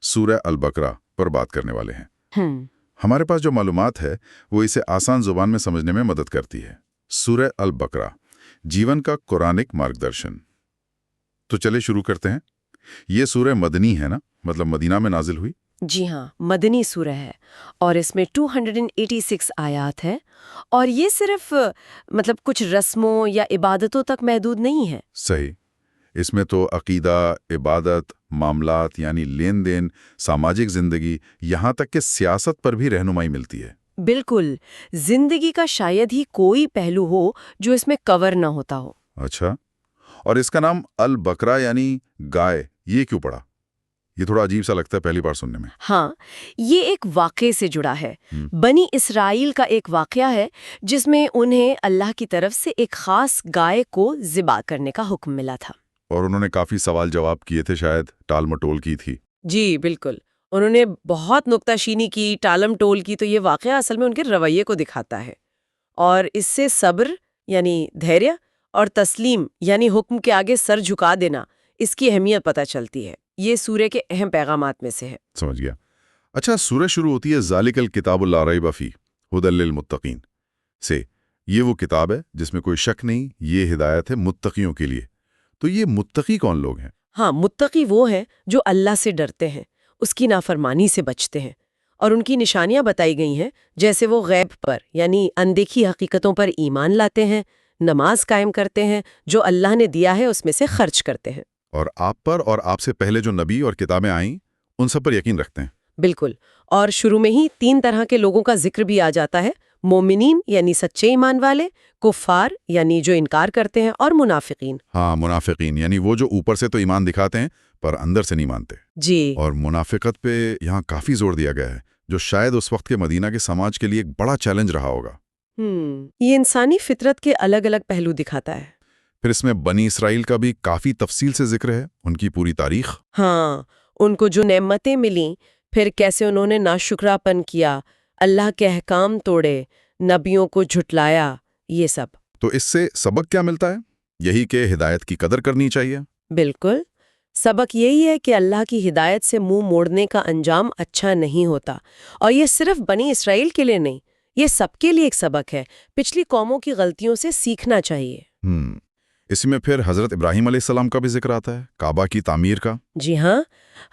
سورہ البقرہ پر بات کرنے والے ہیں۔ ہمارے پاس جو معلومات ہے وہ اسے آسان زبان میں سمجھنے میں مدد کرتی ہے۔ سورہ البقرہ، جیون کا قرآنک مارگدرشن۔ تو چلے شروع کرتے ہیں۔ یہ سورہ مدنی ہے نا، مطلب مدینہ میں نازل ہوئی؟ جی ہاں، مدنی سورہ ہے اور اس میں 286 آیات ہے، اور یہ صرف کچھ رسموں یا عبادتوں تک محدود نہیں ہے۔ صحیح، اس میں تو عقیدہ، عبادت، معاملات یعنی لین دین، سماجک زندگی، یہاں تک کہ سیاست پر بھی رہنمائی ملتی ہے۔ بالکل، زندگی کا شاید ہی کوئی پہلو ہو جو اس میں کور نہ ہوتا ہو۔ اچھا، اور اس کا نام البقرہ یعنی گائے، یہ کیوں پڑا؟ یہ تھوڑا عجیب سا لگتا ہے پہلی بار سننے میں۔ ہاں، یہ ایک واقعے سے جڑا ہے۔ بنی اسرائیل کا ایک واقعہ ہے جس میں انہیں اللہ کی طرف سے ایک خاص گائے کو ذبح کرنے کا حکم ملا تھا، اور انہوں نے کافی سوال جواب کیے تھے، شاید ٹال مٹول کی تھی۔ جی بالکل، انہوں نے بہت نکتہ چینی کی، ٹالم ٹول کی، تو یہ واقعہ اصل میں ان کے رویے کو دکھاتا ہے، اور اس سے صبر یعنی دھیریہ اور تسلیم یعنی حکم کے آگے سر جھکا دینا، اس کی اہمیت پتہ چلتی ہے۔ یہ سورہ کے اہم پیغامات میں سے ہے۔ سمجھ گیا۔ اچھا، سورہ شروع ہوتی ہے ذالک الکتاب لا ریب فیہ ھدی للمتقین سے۔ یہ وہ کتاب ہے جس میں کوئی شک نہیں، یہ ہدایت ہے متقیوں کے لیے۔ تو یہ متقی کون لوگ ہیں؟ ہاں، متقی وہ ہیں جو اللہ سے ڈرتے ہیں، اس کی نافرمانی سے بچتے ہیں، اور ان کی نشانیاں بتائی گئی ہیں، جیسے وہ غیب پر یعنی اندیکھی حقیقتوں پر ایمان لاتے ہیں، نماز قائم کرتے ہیں، جو اللہ نے دیا ہے اس میں سے خرچ کرتے ہیں، اور آپ پر اور آپ سے پہلے جو نبی اور کتابیں آئیں ان سب پر یقین رکھتے ہیں۔ بالکل، اور شروع میں ہی 3 طرح کے لوگوں کا ذکر بھی آ جاتا ہے: مومنین یعنی سچے ایمان والے، کفار یعنی جو انکار کرتے ہیں، اور منافقین۔ ہاں، منافقین یعنی وہ جو اوپر سے تو ایمان دکھاتے ہیں پر اندر سے نہیں مانتے۔ جی، اور منافقت پہ یہاں کافی زور دیا گیا ہے، جو شاید اس وقت کے مدینہ کے سماج کے لیے ایک بڑا چیلنج رہا ہوگا۔ یہ انسانی فطرت کے الگ الگ پہلو دکھاتا ہے۔ پھر اس میں بنی اسرائیل کا بھی کافی تفصیل سے ذکر ہے، ان کی پوری تاریخ۔ ہاں، ان کو جو نعمتیں ملیں، پھر کیسے انہوں نے ناشکراپن کیا، اللہ کے احکام توڑے، نبیوں کو جھٹلایا، یہ سب۔ تو اس سے سبق کیا ملتا ہے؟ یہی کہ ہدایت کی قدر کرنی چاہیے۔ بالکل، سبق یہی ہے کہ اللہ کی ہدایت سے منہ موڑنے کا انجام اچھا نہیں ہوتا، اور یہ صرف بنی اسرائیل کے لیے نہیں، یہ سب کے لیے ایک سبق ہے۔ پچھلی قوموں کی غلطیوں سے سیکھنا چاہیے۔ اسی میں پھر حضرت ابراہیم علیہ السلام کا بھی ذکر آتا ہے، کعبہ کی تعمیر کا۔ جی ہاں،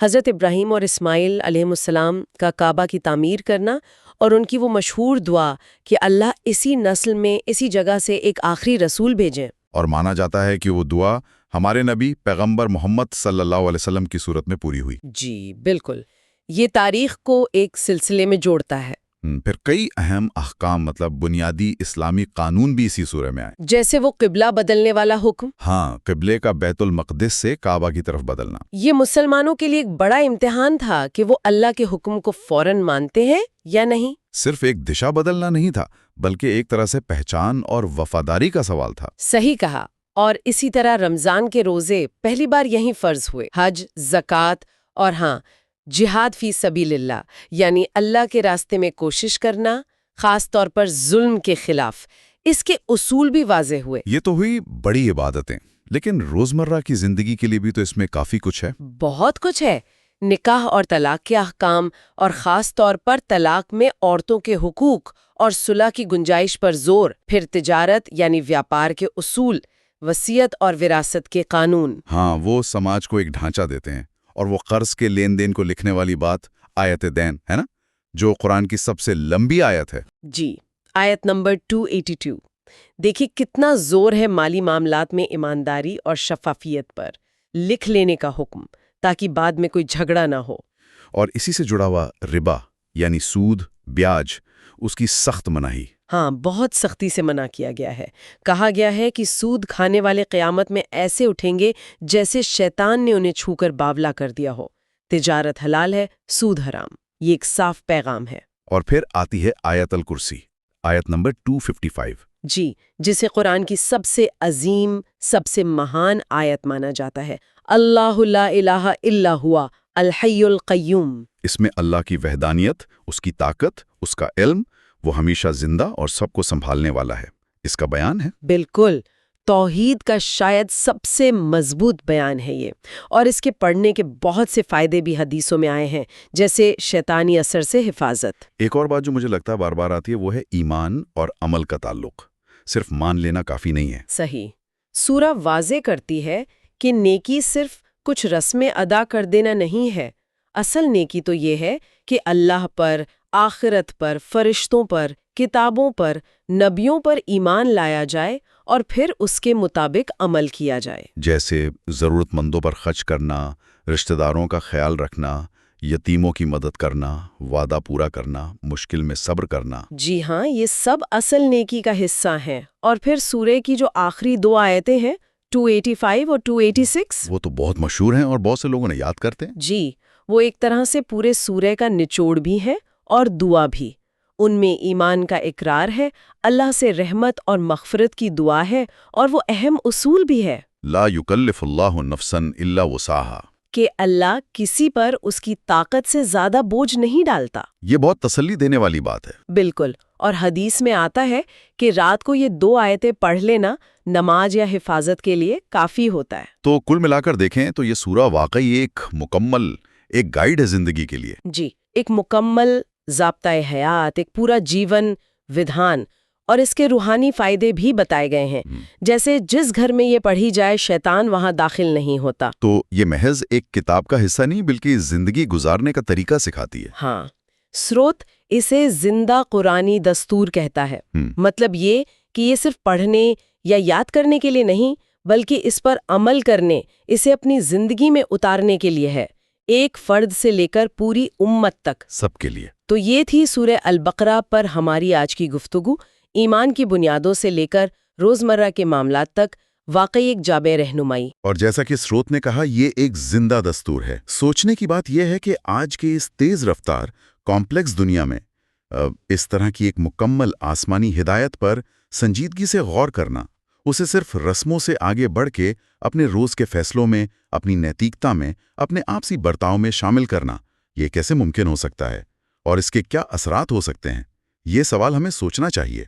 حضرت ابراہیم اور اسماعیل علیہ السلام کا کعبہ کی تعمیر کرنا، اور ان کی وہ مشہور دعا کہ اللہ اسی نسل میں اسی جگہ سے ایک آخری رسول بھیجیں۔ اور مانا جاتا ہے کہ وہ دعا ہمارے نبی پیغمبر محمد صلی اللہ علیہ وسلم کی صورت میں پوری ہوئی۔ جی بالکل، یہ تاریخ کو ایک سلسلے میں جوڑتا ہے۔ پھر کئی اہم احکام، مطلب بنیادی اسلامی قانون بھی اسی سورہ میں آئے، جیسے وہ قبلہ بدلنے والا حکم۔ ہاں، قبلے کا بیت المقدس سے کعبہ کی طرف بدلنا۔ یہ مسلمانوں کے لیے ایک بڑا امتحان تھا کہ وہ اللہ کے حکم کو فوراً مانتے ہیں یا نہیں۔ صرف ایک دشا بدلنا نہیں تھا، بلکہ ایک طرح سے پہچان اور وفاداری کا سوال تھا۔ صحیح کہا۔ اور اسی طرح رمضان کے روزے پہلی بار یہیں فرض ہوئے، حج، زکوٰۃ، اور ہاں، جہاد فی سبیل اللہ یعنی اللہ کے راستے میں کوشش کرنا، خاص طور پر ظلم کے خلاف، اس کے اصول بھی واضح ہوئے۔ یہ تو ہوئی بڑی عبادتیں، لیکن روزمرہ کی زندگی کے لیے بھی تو اس میں کافی کچھ ہے۔ بہت کچھ ہے۔ نکاح اور طلاق کے احکام، اور خاص طور پر طلاق میں عورتوں کے حقوق اور صلح کی گنجائش پر زور۔ پھر تجارت یعنی ویاپار کے اصول، وصیت اور وراثت کے قانون۔ ہاں، وہ سماج کو ایک ڈھانچہ دیتے ہیں۔ اور وہ قرض کے لین دین کو لکھنے والی بات، آیت دین ہے نا، جو قرآن کی سب سے لمبی آیت ہے۔ جی، آیت نمبر 282۔ دیکھیں کتنا زور ہے مالی معاملات میں ایمانداری اور شفافیت پر، لکھ لینے کا حکم، تاکہ بعد میں کوئی جھگڑا نہ ہو۔ اور اسی سے جڑا ہوا ربا یعنی سود، بیاج، اس کی سخت مناہی۔ ہاں، بہت سختی سے منع کیا گیا ہے۔ کہا گیا ہے کہ سود کھانے والے قیامت میں ایسے اٹھیں گے جیسے شیطان نے انہیں چھو کر باولا کر دیا ہو۔ تجارت حلال ہے، سود حرام، یہ ایک صاف پیغام ہے۔ اور پھر آتی ہے آیت الکرسی، آیت نمبر 255۔ جی، جسے قرآن کی سب سے عظیم، سب سے مہان آیت مانا جاتا ہے۔ اللہ لا الہ الا ہوا الحی القیوم۔ اس میں اللہ کی وحدانیت، اس کی طاقت، اس کا علم، وہ ہمیشہ زندہ اور سب کو سنبھالنے والا ہے، اس کا بیان ہے۔ بالکل، توحید کا شاید سب سے مضبوط بیان ہے یہ، اور اس کے پڑھنے کے بہت سے فائدے بھی حدیثوں میں آئے ہیں، جیسے شیطانی اثر سے حفاظت۔ ایک اور بات جو مجھے لگتا ہے بار بار آتی ہے وہ ہے ایمان اور عمل کا تعلق۔ صرف مان لینا کافی نہیں ہے۔ صحیح۔ سورہ واضح کرتی ہے کہ نیکی صرف کچھ رسمیں ادا کر دینا نہیں ہے، اصل نیکی تو یہ ہے کہ اللہ پر، آخرت پر، فرشتوں پر، کتابوں پر، نبیوں پر ایمان لایا جائے اور پھر اس کے مطابق عمل کیا جائے۔ جیسے ضرورت مندوں پر خرچ کرنا، رشتہ داروں کا خیال رکھنا، یتیموں کی مدد کرنا، وعدہ پورا کرنا، مشکل میں صبر کرنا۔ جی ہاں، یہ سب اصل نیکی کا حصہ ہیں۔ اور پھر سورہ کی جو آخری 2 آیتیں ہیں 285 اور 286، وہ تو بہت مشہور ہیں اور بہت سے لوگوں نے یاد کرتے ہیں۔ جی، وہ ایک طرح سے پورے سورہ کا نچوڑ بھی ہے اور دعا بھی۔ ان میں ایمان کا اقرار ہے، اللہ سے رحمت اور مغفرت کی دعا ہے، اور وہ اہم اصول بھی ہے لا یکلف اللہ نفسا الا وسعها، کہ اللہ کسی پر اس کی طاقت سے زیادہ بوجھ نہیں ڈالتا۔ یہ بہت تسلی دینے والی بات ہے۔ بالکل، اور حدیث میں آتا ہے کہ رات کو یہ 2 آیتیں پڑھ لینا نماز یا حفاظت کے لیے کافی ہوتا ہے۔ تو کل ملا کر دیکھیں تو یہ سورہ واقعی ایک مکمل گائیڈ ہے زندگی کے لیے۔ جی، ایک مکمل ضابطۂ حیات، ایک پورا جیون ودھان، اور اس کے روحانی فائدے بھی بتائے گئے ہیں، جیسے جس گھر میں یہ پڑھی جائے شیطان وہاں داخل نہیں ہوتا۔ تو یہ محض ایک کتاب کا حصہ نہیں بلکہ زندگی گزارنے کا طریقہ سکھاتی ہے۔ ہاں، سروت اسے زندہ قرآنی دستور کہتا ہے۔ مطلب یہ کہ یہ صرف پڑھنے یا یاد کرنے کے لیے نہیں، بلکہ اس پر عمل کرنے، اسے اپنی زندگی میں اتارنے کے لیے ہے، ایک فرد سے لے کر پوری امت تک، سب کے لیے۔ تو یہ تھی سورہ البقرہ پر ہماری آج کی گفتگو۔ ایمان کی بنیادوں سے لے کر روزمرہ کے معاملات تک واقعی ایک جامع رہنمائی۔ اور جیسا کہ سروت نے کہا، یہ ایک زندہ دستور ہے۔ سوچنے کی بات یہ ہے کہ آج کے اس تیز رفتار کمپلیکس دنیا میں اس طرح کی ایک مکمل آسمانی ہدایت پر سنجیدگی سے غور کرنا، اسے صرف رسموں سے آگے بڑھ کے اپنے روز کے فیصلوں میں، اپنی نیتکتا میں، اپنے آپسی برتاؤ میں شامل کرنا، یہ کیسے ممکن ہو سکتا ہے؟ اور اس کے کیا اثرات ہو سکتے ہیں؟ یہ سوال ہمیں سوچنا چاہیے۔